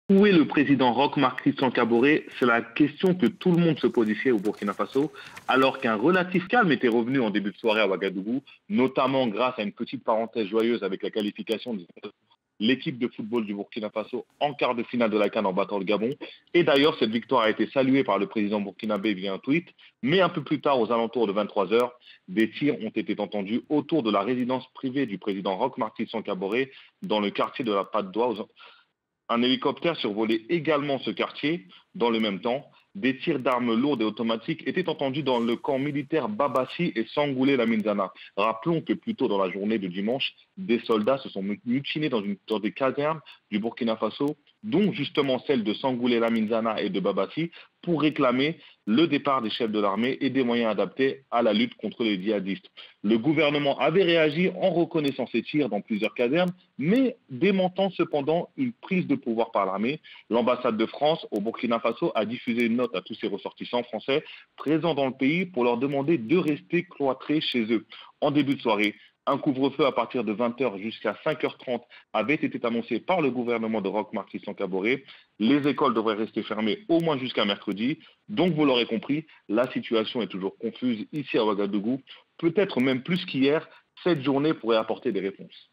Où est le président Roch Marc Christian Kaboré? C'est la question que tout le monde se pose ici au Burkina Faso, alors qu'un relatif calme était revenu en début de soirée à Ouagadougou, notamment grâce à une petite parenthèse joyeuse avec la qualification de l'équipe de football du Burkina Faso en quart de finale de la CAN en battant le Gabon. Et d'ailleurs, cette victoire a été saluée par le président burkinabé via un tweet, mais un peu plus tard, aux alentours de 23 heures, des tirs ont été entendus autour de la résidence privée du président Roch Marc Christian Kaboré dans le quartier de la Patte d'Oie. Un hélicoptère survolait également ce quartier. Dans le même temps, des tirs d'armes lourdes et automatiques étaient entendus dans le camp militaire Babassi et Sangoulé-Laminzana. Rappelons que plus tôt dans la journée de dimanche, des soldats se sont mutinés dans des casernes du Burkina Faso, dont justement celle de Sangoulé-Laminzana et de Babassi, pour réclamer le départ des chefs de l'armée et des moyens adaptés à la lutte contre les djihadistes. Le gouvernement avait réagi en reconnaissant ces tirs dans plusieurs casernes, mais démentant cependant une prise de pouvoir par l'armée. L'ambassade de France au Burkina Faso a diffusé une note à tous ses ressortissants français présents dans le pays pour leur demander de rester cloîtrés chez eux. En début de soirée, un couvre-feu à partir de 20 heures jusqu'à 5 h 30 avait été annoncé par le gouvernement de Roch Marc Christian Kaboré. Les écoles devraient rester fermées au moins jusqu'à mercredi. Donc vous l'aurez compris, la situation est toujours confuse ici à Ouagadougou. Peut-être même plus qu'hier, cette journée pourrait apporter des réponses.